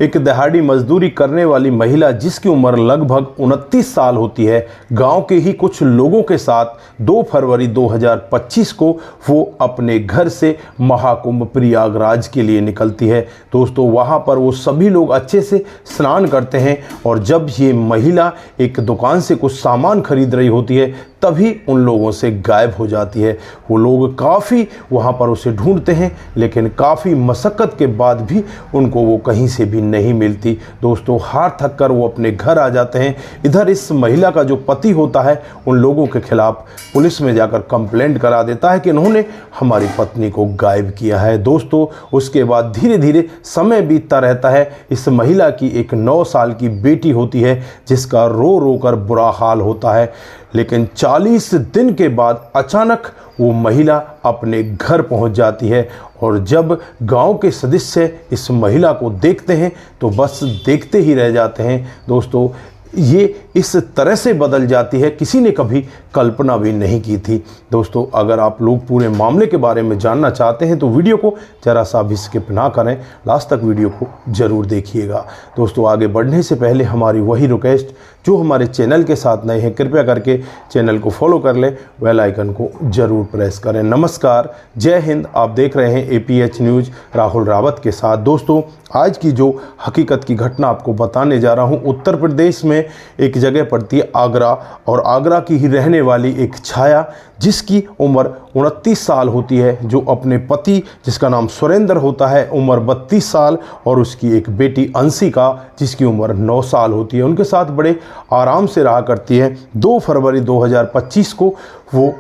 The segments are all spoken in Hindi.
एक दिहाड़ी मजदूरी करने वाली महिला जिसकी उम्र लगभग 29 साल होती है, गांव के ही कुछ लोगों के साथ 2 फरवरी 2025 को वो अपने घर से महाकुंभ प्रयागराज के लिए निकलती है। दोस्तों, वहां पर वो सभी लोग अच्छे से स्नान करते हैं और जब ये महिला एक दुकान से कुछ सामान खरीद रही होती है तभी उन लोगों से गायब हो जाती है। वो लोग काफ़ी वहाँ पर उसे ढूंढते हैं, लेकिन काफ़ी मशक्क़त के बाद भी उनको वो कहीं से भी नहीं मिलती। दोस्तों, हार थक कर वो अपने घर आ जाते हैं। इधर इस महिला का जो पति होता है उन लोगों के खिलाफ पुलिस में जाकर कंप्लेंट करा देता है कि इन्होंने हमारी पत्नी को गायब किया है। दोस्तों, उसके बाद धीरे धीरे समय बीतता रहता है। इस महिला की एक 9 साल की बेटी होती है जिसका रो रो कर बुरा हाल होता है, लेकिन 40 दिन के बाद अचानक वो महिला अपने घर पहुंच जाती है और जब गांव के सदस्य इस महिला को देखते हैं तो बस देखते ही रह जाते हैं। दोस्तों, ये इस तरह से बदल जाती है, किसी ने कभी कल्पना भी नहीं की थी। दोस्तों, अगर आप लोग पूरे मामले के बारे में जानना चाहते हैं तो वीडियो को ज़रा सा भी स्किप ना करें, लास्ट तक वीडियो को ज़रूर देखिएगा। दोस्तों, आगे बढ़ने से पहले हमारी वही रिक्वेस्ट, जो हमारे चैनल के साथ नए हैं कृपया करके चैनल को फॉलो कर लें, बेल आइकन को ज़रूर प्रेस करें। नमस्कार, जय हिंद। आप देख रहे हैं APH न्यूज़ राहुल रावत के साथ। दोस्तों, आज की जो हकीकत की घटना आपको बताने जा रहा हूँ, उत्तर प्रदेश में एक जगह पड़ती है आगरा, और आगरा की ही रहने वाली एक छाया जिसकी उम्र 29 साल होती है, जो अपने पति जिसका नाम सुरेंद्र होता है उम्र 32 साल और उसकी एक बेटी अंशिका जिसकी उम्र 9 साल होती है, उनके साथ बड़े आराम से रहा करती है। 2 फरवरी 2025 को वो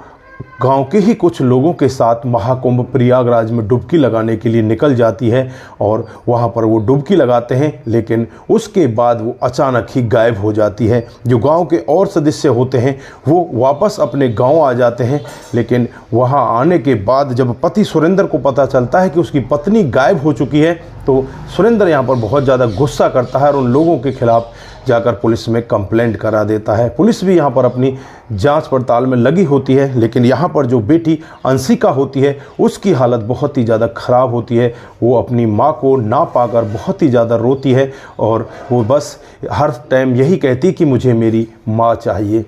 गांव के ही कुछ लोगों के साथ महाकुंभ प्रयागराज में डुबकी लगाने के लिए निकल जाती है और वहां पर वो डुबकी लगाते हैं, लेकिन उसके बाद वो अचानक ही गायब हो जाती है। जो गांव के और सदस्य होते हैं वो वापस अपने गांव आ जाते हैं, लेकिन वहां आने के बाद जब पति सुरेंद्र को पता चलता है कि उसकी पत्नी गायब हो चुकी है तो सुरेंद्र यहाँ पर बहुत ज़्यादा गुस्सा करता है और उन लोगों के खिलाफ जाकर पुलिस में कंप्लेंट करा देता है। पुलिस भी यहाँ पर अपनी जांच पड़ताल में लगी होती है, लेकिन यहाँ पर जो बेटी अंशिका होती है उसकी हालत बहुत ही ज़्यादा ख़राब होती है। वो अपनी माँ को ना पाकर बहुत ही ज़्यादा रोती है और वो बस हर टाइम यही कहती कि मुझे मेरी माँ चाहिए।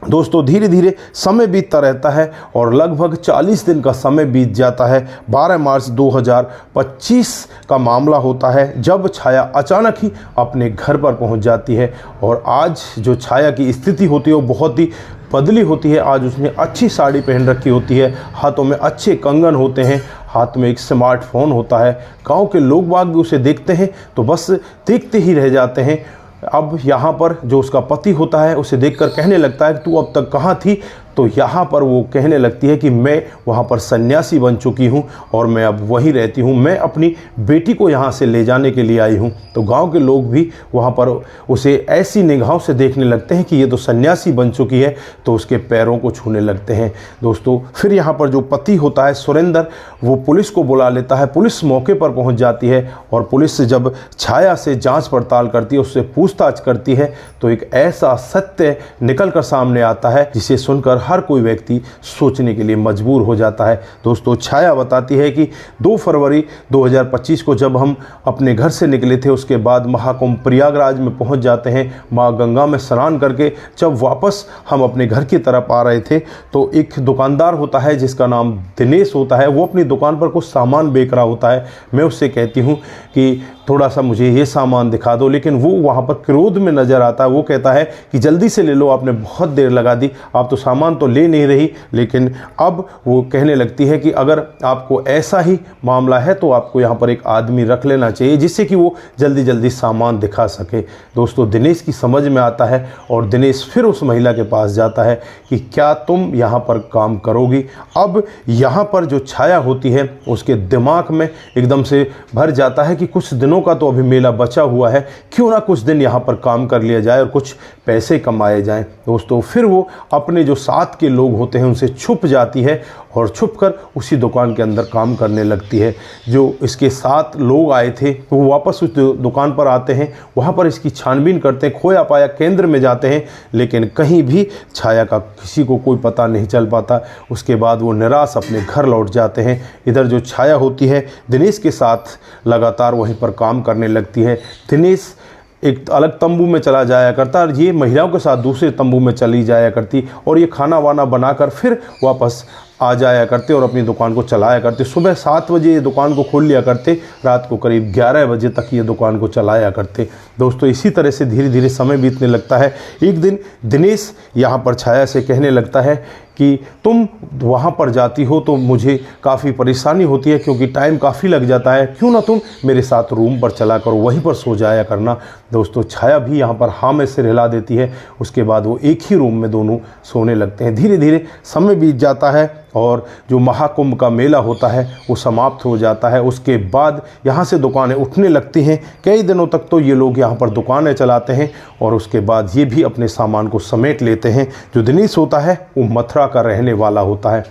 दोस्तों, धीरे धीरे समय बीतता रहता है और लगभग 40 दिन का समय बीत जाता है। 12 मार्च 2025 का मामला होता है जब छाया अचानक ही अपने घर पर पहुंच जाती है और आज जो छाया की स्थिति होती है वो बहुत ही बदली होती है। आज उसने अच्छी साड़ी पहन रखी होती है, हाथों में अच्छे कंगन होते हैं, हाथ में एक स्मार्टफोन होता है। गाँव के लोग बाग भी उसे देखते हैं तो बस देखते ही रह जाते हैं। अब यहाँ पर जो उसका पति होता है उसे देखकर कहने लगता है कि तू अब तक कहाँ थी, तो यहाँ पर वो कहने लगती है कि मैं वहाँ पर सन्यासी बन चुकी हूँ और मैं अब वहीं रहती हूँ, मैं अपनी बेटी को यहाँ से ले जाने के लिए आई हूँ। तो गांव के लोग भी वहाँ पर उसे ऐसी निगाहों से देखने लगते हैं कि ये तो सन्यासी बन चुकी है, तो उसके पैरों को छूने लगते हैं। दोस्तों, फिर यहाँ पर जो पति होता है सुरेंद्र, वो पुलिस को बुला लेता है। पुलिस मौके पर पहुँच जाती है और पुलिस जब छाया से जाँच पड़ताल करती है, उससे पूछताछ करती है, तो एक ऐसा सत्य निकल कर सामने आता है जिसे सुनकर हर कोई व्यक्ति सोचने के लिए मजबूर हो जाता है। दोस्तों, छाया बताती है कि 2 फरवरी 2025 को जब हम अपने घर से निकले थे, उसके बाद महाकुंभ प्रयागराज में पहुंच जाते हैं। मां गंगा में स्नान करके जब वापस हम अपने घर की तरफ आ रहे थे तो एक दुकानदार होता है जिसका नाम दिनेश होता है, वो अपनी दुकान पर कुछ सामान बेच रहा होता है। मैं उससे कहती हूँ कि थोड़ा सा मुझे ये सामान दिखा दो, लेकिन वो वहाँ पर क्रोध में नज़र आता है। वो कहता है कि जल्दी से ले लो, आपने बहुत देर लगा दी, आप तो सामान तो ले नहीं रही। लेकिन अब वो कहने लगती है कि अगर आपको ऐसा ही मामला है तो आपको यहाँ पर एक आदमी रख लेना चाहिए जिससे कि वो जल्दी जल्दी सामान दिखा सके। दोस्तों, दिनेश की समझ में आता है और दिनेश फिर उस महिला के पास जाता है कि क्या तुम यहाँ पर काम करोगी। अब यहाँ पर जो छाया होती है उसके दिमाग में एकदम से भर जाता है कि कुछ दिनों का तो अभी मेला बचा हुआ है, क्यों ना कुछ दिन यहाँ पर काम कर लिया जाए और कुछ पैसे कमाए जाएं। दोस्तों, फिर वो अपने जो साथ के लोग होते हैं उनसे छुप जाती है और छुपकर उसी दुकान के अंदर काम करने लगती है। जो इसके साथ लोग आए थे तो वो वापस उस दुकान पर आते हैं, वहाँ पर इसकी छानबीन करते हैं, खोया पाया केंद्र में जाते हैं, लेकिन कहीं भी छाया का किसी को कोई पता नहीं चल पाता। उसके बाद वो निराश अपने घर लौट जाते हैं। इधर जो छाया होती है दिनेश के साथ लगातार वहीं पर काम करने लगती है। दिनेश एक अलग तंबू में चला जाया करता और ये महिलाओं के साथ दूसरे तंबू में चली जाया करती और ये खाना वाना बनाकर फिर वापस आ जाया करते और अपनी दुकान को चलाया करते। सुबह 7 बजे ये दुकान को खोल लिया करते, रात को करीब 11 बजे तक ये दुकान को चलाया करते। दोस्तों इसी तरह से धीरे धीरे समय बीतने लगता है। एक दिन दिनेश यहाँ पर छाया से कहने लगता है कि तुम वहाँ पर जाती हो तो मुझे काफ़ी परेशानी होती है क्योंकि टाइम काफ़ी लग जाता है, क्यों ना तुम मेरे साथ रूम पर चला करो, वहीं पर सो जाया करना। दोस्तों छाया भी यहाँ पर हाँ में सिर हिला देती है। उसके बाद वो एक ही रूम में दोनों सोने लगते हैं। धीरे धीरे समय बीत जाता है और जो महाकुंभ का मेला होता है वो समाप्त हो जाता है। उसके बाद यहाँ से दुकानें उठने लगती हैं। कई दिनों तक तो ये लोग यहाँ पर दुकानें चलाते हैं और उसके बाद ये भी अपने सामान को समेट लेते हैं। जो दिनेश होता है वो मथुरा का रहने वाला होता है।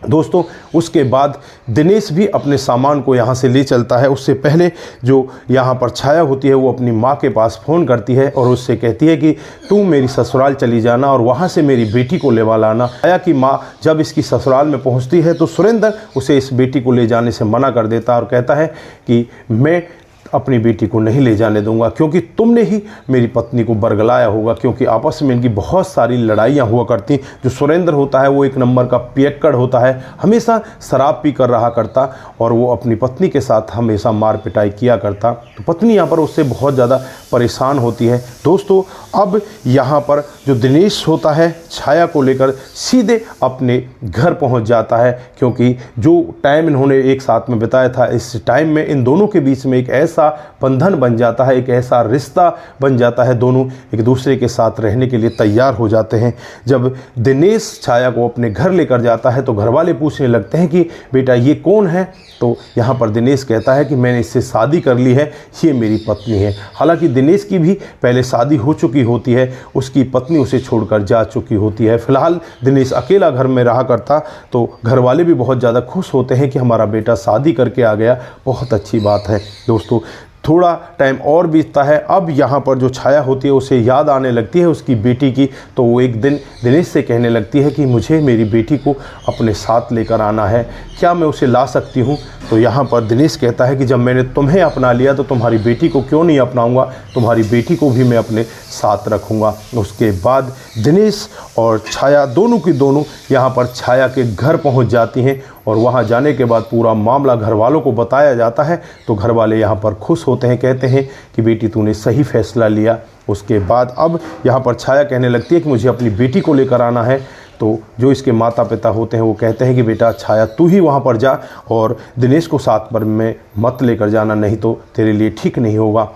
दोस्तों उसके बाद दिनेश भी अपने सामान को यहाँ से ले चलता है। उससे पहले जो यहाँ पर छाया होती है वो अपनी माँ के पास फ़ोन करती है और उससे कहती है कि तू मेरी ससुराल चली जाना और वहाँ से मेरी बेटी को लेवा लाना। छाया की माँ जब इसकी ससुराल में पहुँचती है तो सुरेंद्र उसे इस बेटी को ले जाने से मना कर देता है और कहता है कि मैं अपनी बेटी को नहीं ले जाने दूंगा क्योंकि तुमने ही मेरी पत्नी को बरगलाया होगा, क्योंकि आपस में इनकी बहुत सारी लड़ाइयाँ हुआ करती। जो सुरेंद्र होता है वो एक नंबर का पियक्कड़ होता है, हमेशा शराब पी कर रहा करता और वो अपनी पत्नी के साथ हमेशा मार पिटाई किया करता। तो पत्नी यहाँ पर उससे बहुत ज़्यादा परेशान होती है। दोस्तों अब यहाँ पर जो दिनेश होता है छाया को लेकर सीधे अपने घर पहुँच जाता है, क्योंकि जो टाइम इन्होंने एक साथ में बिताया था इस टाइम में इन दोनों के बीच में एक ऐसा बंधन बन जाता है, एक ऐसा रिश्ता बन जाता है। दोनों एक दूसरे के साथ रहने के लिए तैयार हो जाते हैं। जब दिनेश छाया को अपने घर लेकर जाता है तो घर वाले पूछने लगते हैं कि बेटा ये कौन है। तो यहाँ पर दिनेश कहता है कि मैंने इससे शादी कर ली है, ये मेरी पत्नी है। हालांकि दिनेश की भी पहले शादी हो चुकी होती है, उसकी पत्नी उसे छोड़कर जा चुकी होती है। फिलहाल दिनेश अकेला घर में रहा करता, तो घर वाले भी बहुत ज़्यादा खुश होते हैं कि हमारा बेटा शादी करके आ गया, बहुत अच्छी बात है। दोस्तों थोड़ा टाइम और बीतता है। अब यहाँ पर जो छाया होती है उसे याद आने लगती है उसकी बेटी की, तो वो एक दिन दिनेश से कहने लगती है कि मुझे मेरी बेटी को अपने साथ लेकर आना है, क्या मैं उसे ला सकती हूँ। तो यहाँ पर दिनेश कहता है कि जब मैंने तुम्हें अपना लिया तो तुम्हारी बेटी को क्यों नहीं अपनाऊंगा, तुम्हारी बेटी को भी मैं अपने साथ रखूँगा। उसके बाद दिनेश और छाया दोनों की दोनों यहाँ पर छाया के घर पहुँच जाती हैं और वहाँ जाने के बाद पूरा मामला घर वालों को बताया जाता है। तो घर वाले यहाँ पर खुश होते हैं, कहते हैं कि बेटी तूने सही फैसला लिया। उसके बाद अब यहाँ पर छाया कहने लगती है कि मुझे अपनी बेटी को लेकर आना है। तो जो इसके माता पिता होते हैं वो कहते हैं कि बेटा छाया तू ही वहाँ पर जा और दिनेश को साथ पर में मत लेकर जाना, नहीं तो तेरे लिए ठीक नहीं होगा।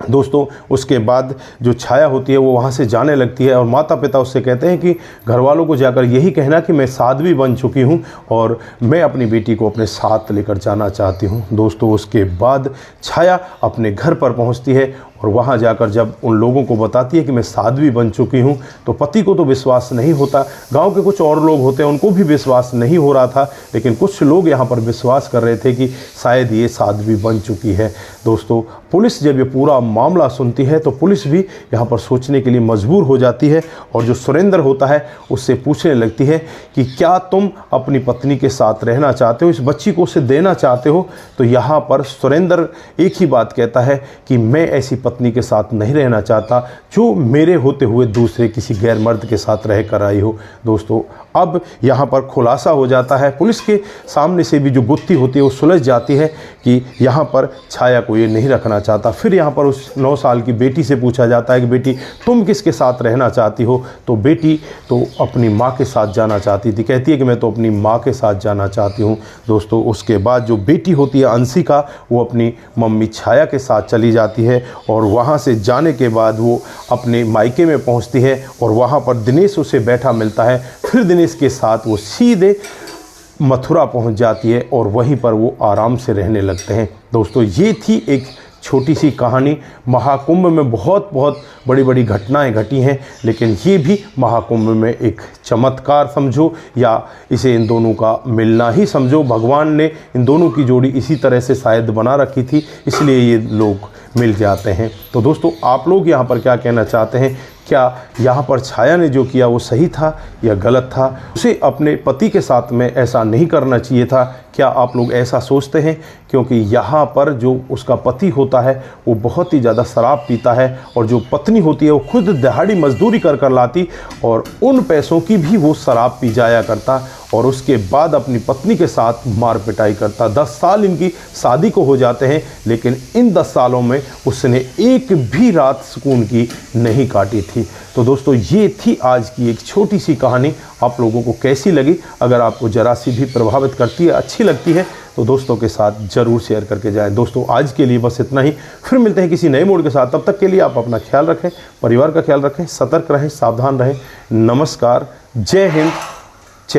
दोस्तों उसके बाद जो छाया होती है वो वहाँ से जाने लगती है और माता पिता उससे कहते हैं कि घर वालों को जाकर यही कहना कि मैं साध्वी बन चुकी हूँ और मैं अपनी बेटी को अपने साथ लेकर जाना चाहती हूँ। दोस्तों उसके बाद छाया अपने घर पर पहुँचती है और वहाँ जाकर जब उन लोगों को बताती है कि मैं साध्वी बन चुकी हूँ तो पति को तो विश्वास नहीं होता। गांव के कुछ और लोग होते हैं उनको भी विश्वास नहीं हो रहा था, लेकिन कुछ लोग यहाँ पर विश्वास कर रहे थे कि शायद ये साध्वी बन चुकी है। दोस्तों पुलिस जब ये पूरा मामला सुनती है तो पुलिस भी यहाँ पर सोचने के लिए मजबूर हो जाती है और जो सुरेंद्र होता है उससे पूछने लगती है कि क्या तुम अपनी पत्नी के साथ रहना चाहते हो, इस बच्ची को उसे देना चाहते हो। तो यहाँ पर सुरेंद्र एक ही बात कहता है कि मैं ऐसी पत्नी के साथ नहीं रहना चाहता जो मेरे होते हुए दूसरे किसी गैर मर्द के साथ रह कर आई हो। दोस्तों अब यहाँ पर खुलासा हो जाता है, पुलिस के सामने से भी जो गुत्थी होती है वो सुलझ जाती है कि यहाँ पर छाया को ये नहीं रखना चाहता। फिर यहाँ पर उस 9 साल की बेटी से पूछा जाता है कि बेटी तुम किसके साथ रहना चाहती हो। तो बेटी तो अपनी माँ के साथ जाना चाहती थी, कहती है कि मैं तो अपनी माँ के साथ जाना चाहती हूँ। दोस्तों उसके बाद जो बेटी होती है अंशिका वो अपनी मम्मी छाया के साथ चली जाती है और वहाँ से जाने के बाद वो अपने मायके में पहुँचती है और वहाँ पर दिनेश उसे बैठा मिलता है। फिर दिनेश के साथ वो सीधे मथुरा पहुँच जाती है और वहीं पर वो आराम से रहने लगते हैं। दोस्तों ये थी एक छोटी सी कहानी। महाकुंभ में बहुत बहुत बड़ी बड़ी घटनाएं घटी हैं, लेकिन ये भी महाकुंभ में एक चमत्कार समझो या इसे इन दोनों का मिलना ही समझो। भगवान ने इन दोनों की जोड़ी इसी तरह से शायद बना रखी थी, इसलिए ये लोग मिल जाते हैं। तो दोस्तों, आप लोग यहाँ पर क्या कहना चाहते हैं? क्या यहाँ पर छाया ने जो किया वो सही था या गलत था? उसे अपने पति के साथ में ऐसा नहीं करना चाहिए था। क्या आप लोग ऐसा सोचते हैं? क्योंकि यहाँ पर जो उसका पति होता है वो बहुत ही ज़्यादा शराब पीता है, और जो पत्नी होती है वो खुद दिहाड़ी मजदूरी कर लाती और उन पैसों की भी वो शराब पी जाया करता, और उसके बाद अपनी पत्नी के साथ मार पिटाई करता। 10 साल इनकी शादी को हो जाते हैं, लेकिन इन 10 सालों में उसने एक भी रात सुकून की नहीं काटी थी। तो दोस्तों, ये थी आज की एक छोटी सी कहानी। आप लोगों को कैसी लगी? अगर आपको जरा सी भी प्रभावित करती है, अच्छी लगती है, तो दोस्तों के साथ ज़रूर शेयर करके जाएं। दोस्तों, आज के लिए बस इतना ही। फिर मिलते हैं किसी नए मोड़ के साथ। तब तक के लिए आप अपना ख्याल रखें, परिवार का ख्याल रखें, सतर्क रहें, सावधान रहें। नमस्कार, जय हिंद,